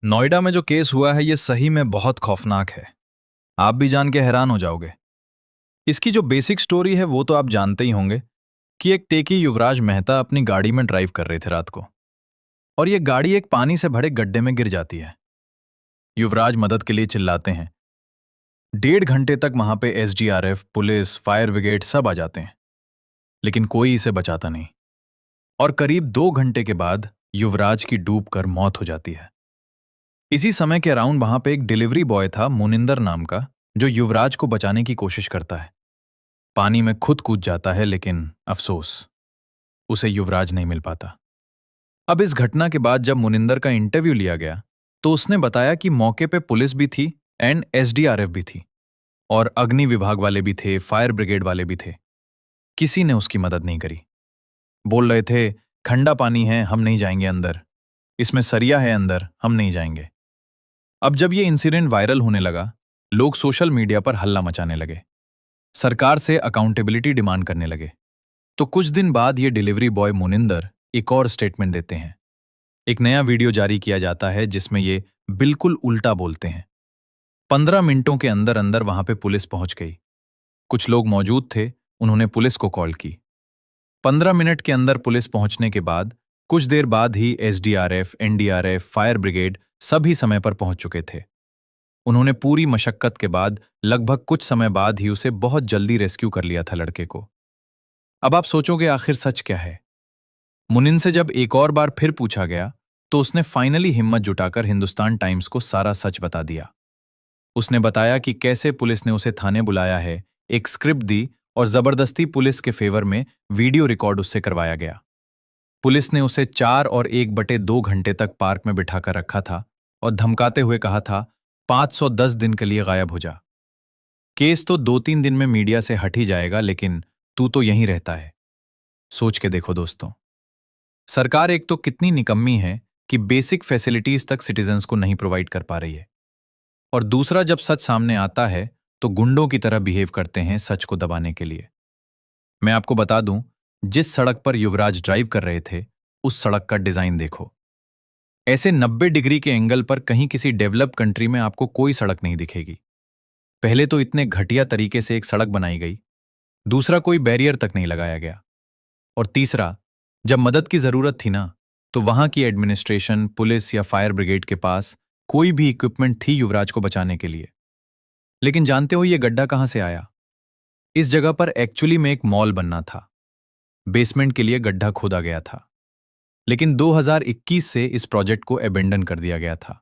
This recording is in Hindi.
नोएडा में जो केस हुआ है ये सही में बहुत खौफनाक है। आप भी जान के हैरान हो जाओगे। इसकी जो बेसिक स्टोरी है वो तो आप जानते ही होंगे कि एक टेकी युवराज मेहता अपनी गाड़ी में ड्राइव कर रहे थे रात को, और ये गाड़ी एक पानी से भरे गड्ढे में गिर जाती है। युवराज मदद के लिए चिल्लाते हैं। 1.5 घंटे तक वहां पे एसडीआरएफ, पुलिस, फायर ब्रिगेड सब आ जाते हैं, लेकिन कोई इसे बचाता नहीं। और करीब 2 घंटे के बाद युवराज की डूब कर मौत हो जाती है। इसी समय के अराउंड वहां पे एक डिलीवरी बॉय था मुनिंदर नाम का, जो युवराज को बचाने की कोशिश करता है। पानी में खुद कूद जाता है, लेकिन अफसोस उसे युवराज नहीं मिल पाता। अब इस घटना के बाद जब मुनिंदर का इंटरव्यू लिया गया तो उसने बताया कि मौके पे पुलिस भी थी एंड एसडीआरएफ भी थी, और अग्नि विभाग वाले भी थे, फायर ब्रिगेड वाले भी थे। किसी ने उसकी मदद नहीं करी। बोल रहे थे, ठंडा पानी है, हम नहीं जाएंगे अंदर। इसमें सरिया है अंदर, हम नहीं जाएंगे। अब जब ये इंसिडेंट वायरल होने लगा, लोग सोशल मीडिया पर हल्ला मचाने लगे, सरकार से अकाउंटेबिलिटी डिमांड करने लगे। तो कुछ दिन बाद ये डिलीवरी बॉय मुनिंदर एक और स्टेटमेंट देते हैं। एक नया वीडियो जारी किया जाता है जिसमें ये बिल्कुल उल्टा बोलते हैं। 15 मिनटों के अंदर अंदर वहां पे पुलिस पहुंच गई। कुछ लोग मौजूद थे, उन्होंने पुलिस को कॉल की। 15 मिनट के अंदर पुलिस पहुंचने के बाद कुछ देर बाद ही एसडीआरएफ, एनडीआरएफ, फायर ब्रिगेड सभी समय पर पहुंच चुके थे। उन्होंने पूरी मशक्कत के बाद लगभग कुछ समय बाद ही उसे बहुत जल्दी रेस्क्यू कर लिया था, लड़के को। अब आप सोचोगे आखिर सच क्या है? मुनिन से जब एक और बार फिर पूछा गया तो उसने फाइनली हिम्मत जुटाकर हिंदुस्तान टाइम्स को सारा सच बता दिया। उसने बताया कि कैसे पुलिस ने उसे थाने बुलाया है, एक स्क्रिप्ट दी और जबरदस्ती पुलिस के फेवर में वीडियो रिकॉर्ड उससे करवाया गया। पुलिस ने उसे 4 और 1/2 घंटे तक पार्क में बिठाकर रखा था और धमकाते हुए कहा था, 510 दिन के लिए गायब हो जा। केस तो 2-3 दिन में मीडिया से हट ही जाएगा, लेकिन तू तो यहीं रहता है। सोच के देखो दोस्तों, सरकार एक तो कितनी निकम्मी है कि बेसिक फैसिलिटीज तक सिटीजन्स को नहीं प्रोवाइड कर पा रही है, और दूसरा जब सच सामने आता है तो गुंडों की तरह बिहेव करते हैं सच को दबाने के लिए। मैं आपको बता दूं, जिस सड़क पर युवराज ड्राइव कर रहे थे उस सड़क का डिजाइन देखो। ऐसे 90 डिग्री के एंगल पर कहीं किसी डेवलप कंट्री में आपको कोई सड़क नहीं दिखेगी। पहले तो इतने घटिया तरीके से एक सड़क बनाई गई, दूसरा कोई बैरियर तक नहीं लगाया गया, और तीसरा, जब मदद की जरूरत थी ना, तो वहां की एडमिनिस्ट्रेशन, पुलिस या फायर ब्रिगेड के पास कोई भी इक्विपमेंट थी युवराज को बचाने के लिए। लेकिन जानते हो ये गड्ढा कहां से आया? इस जगह पर एक्चुअली में एक मॉल बनना था। बेसमेंट के लिए गड्ढा खोदा गया था, लेकिन 2021 से इस प्रोजेक्ट को अबेंडन कर दिया गया था।